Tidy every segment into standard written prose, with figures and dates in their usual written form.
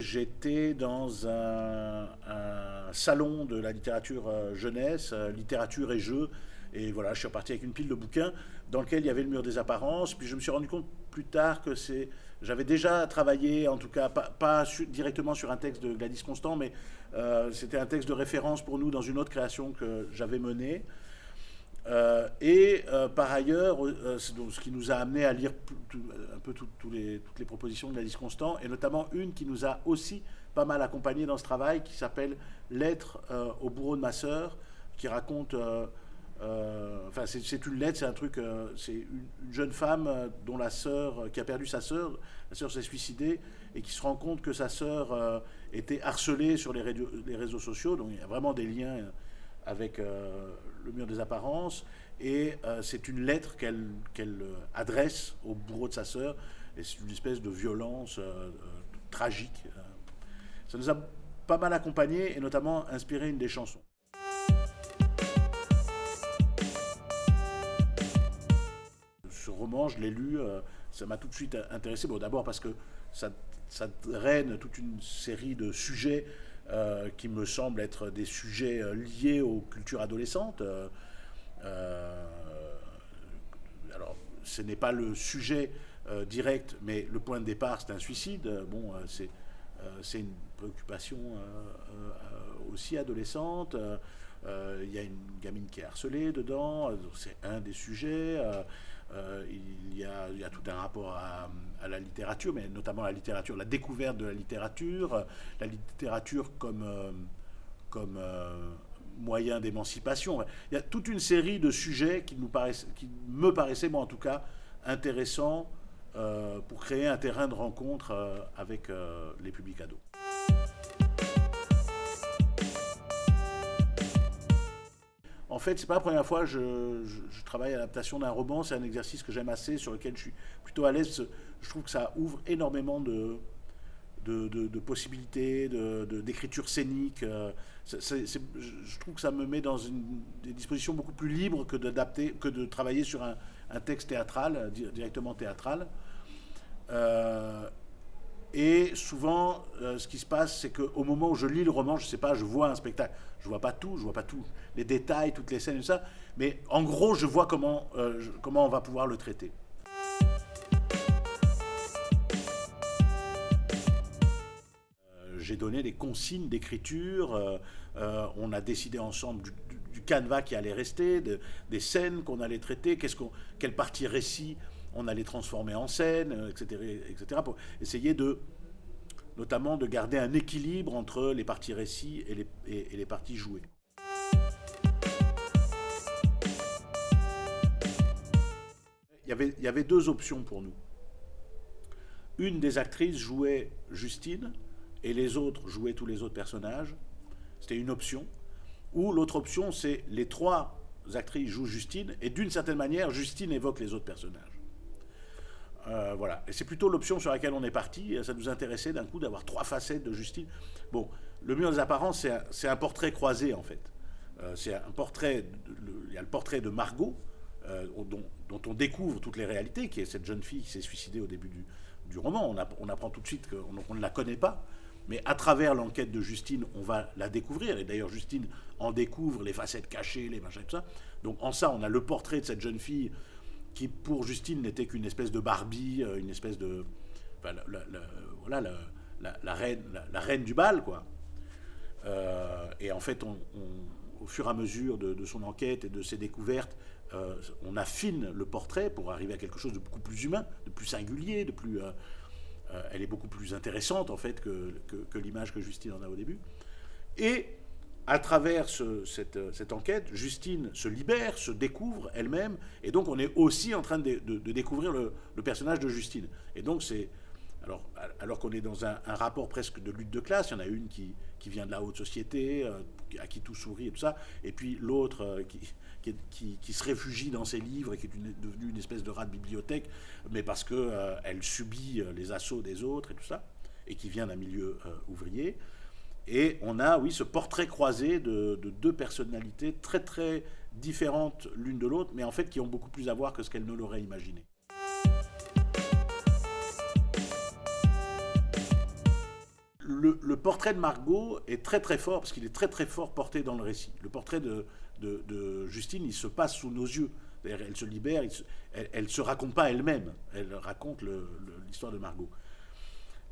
j'étais dans un salon de la littérature jeunesse, littérature et jeux. Et voilà, je suis reparti avec une pile de bouquins dans lequel il y avait le mur des apparences. Puis je me suis rendu compte plus tard que j'avais déjà travaillé, en tout cas pas directement sur un texte de Gladys Constant, mais c'était un texte de référence pour nous dans une autre création que j'avais menée. Par ailleurs, c'est donc ce qui nous a amené à lire un peu toutes les propositions de Gladys Constant, et notamment une qui nous a aussi pas mal accompagnés dans ce travail, qui s'appelle Lettre au bourreau de ma sœur, qui raconte... enfin, c'est une lettre, c'est un truc... c'est une jeune femme dont la sœur, qui a perdu sa sœur, la sœur s'est suicidée, et qui se rend compte que sa sœur était harcelée sur les réseaux sociaux, donc il y a vraiment des liens avec le mur des apparences, et c'est une lettre qu'elle adresse au bourreau de sa sœur, et c'est une espèce de violence tragique. Ça nous a pas mal accompagnés, et notamment inspiré une des chansons. Ce roman, je l'ai lu, ça m'a tout de suite intéressé. Bon, d'abord parce que ça draine toute une série de sujets qui me semblent être des sujets liés aux cultures adolescentes. Alors, ce n'est pas le sujet direct, mais le point de départ, c'est un suicide. Bon, c'est une préoccupation aussi adolescente. Il y a une gamine qui est harcelée dedans, c'est un des sujets. Il y a tout un rapport à la littérature, mais notamment la littérature, la découverte de la littérature comme moyen d'émancipation. Il y a toute une série de sujets qui me paraissaient, moi en tout cas, intéressants pour créer un terrain de rencontre avec les publics ados. En fait, c'est pas la première fois que je travaille à l'adaptation d'un roman. C'est un exercice que j'aime assez, sur lequel je suis plutôt à l'aise. Je trouve que ça ouvre énormément de possibilités, d'écriture scénique. Je trouve que ça me met dans des dispositions beaucoup plus libres que de travailler sur un texte théâtral, directement théâtral. Et souvent, ce qui se passe, c'est qu'au moment où je lis le roman, je ne sais pas, je vois un spectacle. Je ne vois pas tout, les détails, toutes les scènes et tout ça. Mais en gros, je vois comment on va pouvoir le traiter. J'ai donné des consignes d'écriture. On a décidé ensemble du canevas qui allait rester, des scènes qu'on allait traiter, quelle partie récit on allait transformer en scène, etc., pour essayer notamment de garder un équilibre entre les parties récits et les parties jouées. Il y avait deux options pour nous. Une des actrices jouait Justine et les autres jouaient tous les autres personnages. C'était une option. Ou l'autre option, c'est les trois actrices jouent Justine et d'une certaine manière, Justine évoque les autres personnages. Voilà. Et c'est plutôt l'option sur laquelle on est parti. Ça nous intéressait d'un coup d'avoir trois facettes de Justine. Bon, le mur des apparences, c'est un portrait croisé en fait. C'est un portrait. Il y a le portrait de Margot, dont on découvre toutes les réalités, qui est cette jeune fille qui s'est suicidée au début du roman. On apprend tout de suite qu'on ne la connaît pas. Mais à travers l'enquête de Justine, on va la découvrir. Et d'ailleurs, Justine en découvre les facettes cachées, les machins, tout ça. Donc en ça, on a le portrait de cette jeune fille qui, pour Justine, n'était qu'une espèce de Barbie, une espèce de... Enfin, voilà, la reine du bal, quoi. Et en fait, au fur et à mesure de son enquête et de ses découvertes, on affine le portrait pour arriver à quelque chose de beaucoup plus humain, de plus singulier, de plus... elle est beaucoup plus intéressante, en fait, que l'image que Justine en a au début. Et à travers cette enquête, Justine se libère, se découvre elle-même, et donc on est aussi en train de découvrir le personnage de Justine. Et donc c'est... Alors qu'on est dans un rapport presque de lutte de classe, il y en a une qui vient de la haute société, à qui tout sourit et tout ça, et puis l'autre qui se réfugie dans ses livres et qui est devenue une espèce de rat de bibliothèque, mais parce qu'elle subit les assauts des autres et tout ça, et qui vient d'un milieu ouvrier. Et on a, oui, ce portrait croisé de deux personnalités très très différentes l'une de l'autre, mais en fait qui ont beaucoup plus à voir que ce qu'elles ne l'auraient imaginé. le portrait de Margot est très très fort, parce qu'il est très très fort porté dans le récit. Le portrait de Justine, il se passe sous nos yeux. C'est-à-dire, elle se libère, elle se raconte pas elle-même, elle raconte l'histoire de Margot.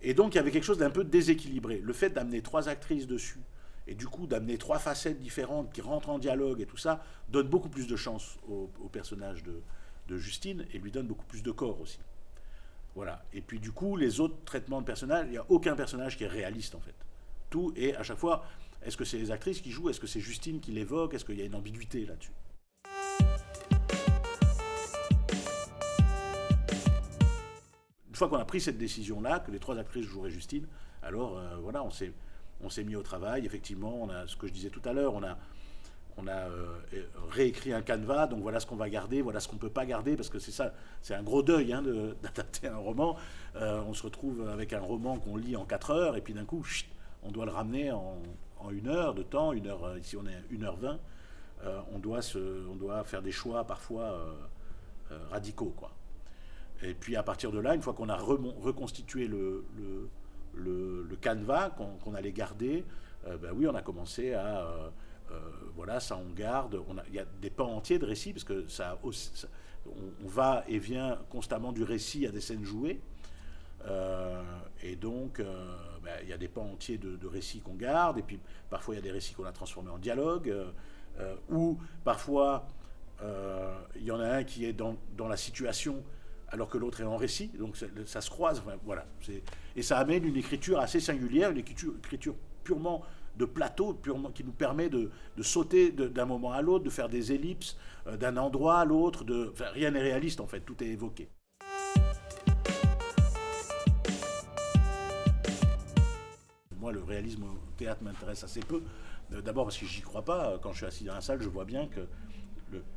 Et donc il y avait quelque chose d'un peu déséquilibré. Le fait d'amener 3 actrices dessus, et du coup d'amener 3 facettes différentes qui rentrent en dialogue et tout ça, donne beaucoup plus de chance au personnage de Justine, et lui donne beaucoup plus de corps aussi. Voilà. Et puis du coup, les autres traitements de personnages, il n'y a aucun personnage qui est réaliste en fait. Tout est à chaque fois, est-ce que c'est les actrices qui jouent, est-ce que c'est Justine qui l'évoque, est-ce qu'il y a une ambiguïté là-dessus. Une fois qu'on a pris cette décision-là, que les 3 actrices joueraient Justine, alors voilà, on s'est mis au travail. Effectivement, on a ce que je disais tout à l'heure, on a réécrit un canevas, donc voilà ce qu'on va garder, voilà ce qu'on ne peut pas garder, parce que c'est ça, c'est un gros deuil d'adapter un roman. On se retrouve avec un roman qu'on lit en 4 heures, et puis d'un coup, chut, on doit le ramener en 1 heure de temps, ici on est 1h20, on doit faire des choix parfois radicaux, quoi. Et puis à partir de là, une fois qu'on a reconstitué le canevas qu'on allait garder, ben oui, on a commencé à... voilà, ça on garde. Il y a des pans entiers de récits, parce que on va et vient constamment du récit à des scènes jouées. Et donc, ben, il y a des pans entiers de récits qu'on garde, et puis parfois il y a des récits qu'on a transformés en dialogue, ou parfois il y en a un qui est dans la situation alors que l'autre est en récit, donc ça se croise, enfin, voilà. Et ça amène une écriture assez singulière, une écriture purement de plateau, qui nous permet de sauter d'un moment à l'autre, de faire des ellipses d'un endroit à l'autre, enfin, rien n'est réaliste en fait, tout est évoqué. Moi, le réalisme au théâtre m'intéresse assez peu, d'abord parce que j'y crois pas. Quand je suis assis dans la salle, je vois bien que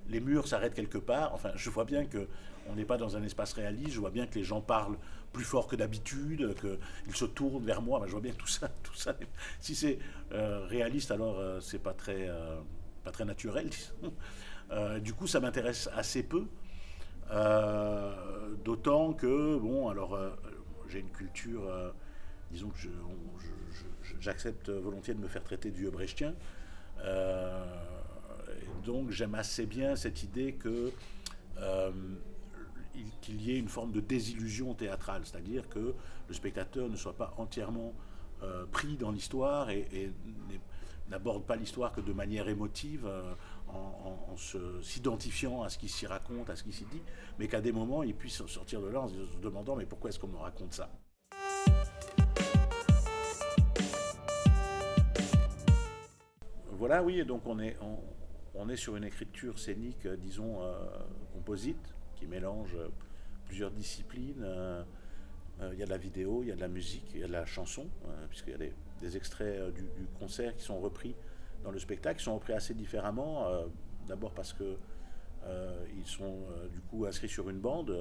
les murs s'arrêtent quelque part. Enfin, je vois bien qu'on n'est pas dans un espace réaliste. Je vois bien que les gens parlent plus fort que d'habitude, qu'ils se tournent vers moi. Enfin, je vois bien que tout ça. Si c'est réaliste, alors c'est pas très naturel, disons. Du coup, ça m'intéresse assez peu. D'autant que, bon, alors, j'ai une culture, disons que j'accepte volontiers de me faire traiter de vieux brechtien. Donc j'aime assez bien cette idée qu'il y ait une forme de désillusion théâtrale, c'est-à-dire que le spectateur ne soit pas entièrement pris dans l'histoire et n'aborde pas l'histoire que de manière émotive, en s'identifiant à ce qui s'y raconte, à ce qui s'y dit, mais qu'à des moments il puisse sortir de là en se demandant mais pourquoi est-ce qu'on me raconte ça ? Voilà, oui, et donc on est sur une écriture scénique, disons, composite, qui mélange plusieurs disciplines. Il y a de la vidéo, il y a de la musique, il y a de la chanson, puisqu'il y a des extraits du concert qui sont repris dans le spectacle, qui sont repris assez différemment. D'abord parce que ils sont du coup inscrits sur une bande.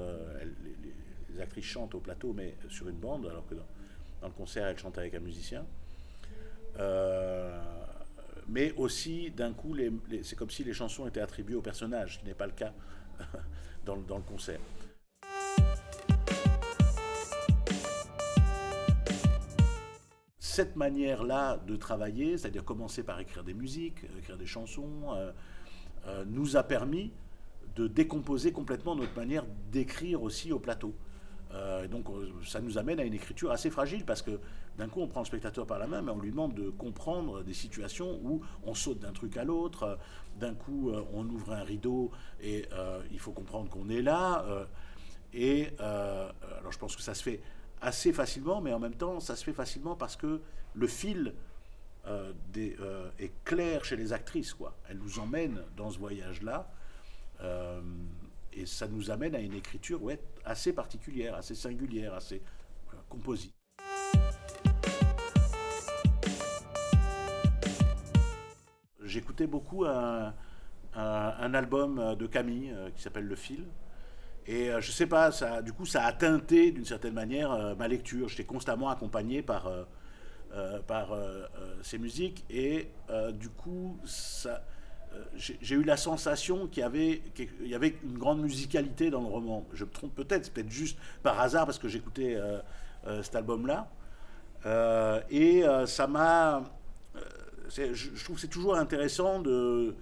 Les actrices chantent au plateau, mais sur une bande, alors que dans le concert, elles chantent avec un musicien. Mais aussi, d'un coup, c'est comme si les chansons étaient attribuées aux personnages, ce qui n'est pas le cas dans le concert. Cette manière-là de travailler, c'est-à-dire commencer par écrire des musiques, écrire des chansons, nous a permis de décomposer complètement notre manière d'écrire aussi au plateau. Donc ça nous amène à une écriture assez fragile, parce que d'un coup on prend le spectateur par la main, mais on lui demande de comprendre des situations où on saute d'un truc à l'autre, d'un coup on ouvre un rideau et il faut comprendre qu'on est là, alors je pense que ça se fait assez facilement, mais en même temps ça se fait facilement parce que le fil est clair chez les actrices, quoi. Elles nous emmènent dans ce voyage-là. Et ça nous amène à une écriture assez particulière, assez singulière, assez composite. J'écoutais beaucoup un album de Camille qui s'appelle Le Fil. Et je sais pas, du coup ça a teinté d'une certaine manière ma lecture. J'étais constamment accompagné par ces musiques, et du coup j'ai eu la sensation qu'il y avait une grande musicalité dans le roman. Je me trompe peut-être, c'est peut-être juste par hasard parce que j'écoutais cet album-là. Ça m'a. Je trouve que c'est toujours intéressant de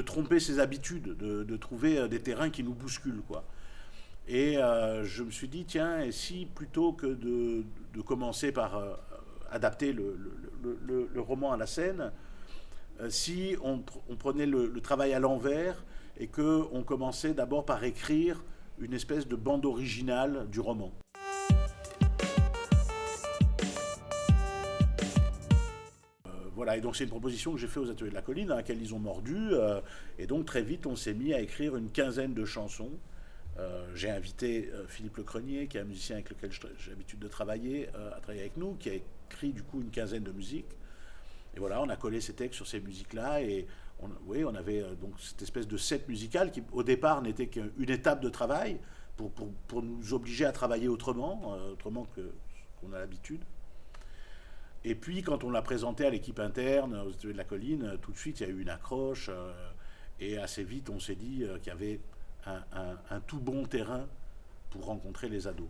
tromper ses habitudes, de trouver des terrains qui nous bousculent, quoi. Je me suis dit, tiens, et si plutôt que de commencer par adapter le roman à la scène, si on prenait le travail à l'envers et qu'on commençait d'abord par écrire une espèce de bande originale du roman. Voilà, et donc c'est une proposition que j'ai faite aux Ateliers de la Colline, à laquelle ils ont mordu. Et donc très vite, on s'est mis à écrire une quinzaine de chansons. J'ai invité Philippe Lecrenier, qui est un musicien avec lequel j'ai l'habitude de travailler, à travailler avec nous, qui a écrit du coup une quinzaine de musiques. Et voilà, on a collé ces textes sur ces musiques-là. Et oui, on avait donc cette espèce de set musical qui, au départ, n'était qu'une étape de travail pour nous obliger à travailler autrement, autrement que ce qu'on a l'habitude. Et puis, quand on l'a présenté à l'équipe interne, aux Ateliers de la Colline, tout de suite, il y a eu une accroche. Et assez vite, on s'est dit qu'il y avait un tout bon terrain pour rencontrer les ados.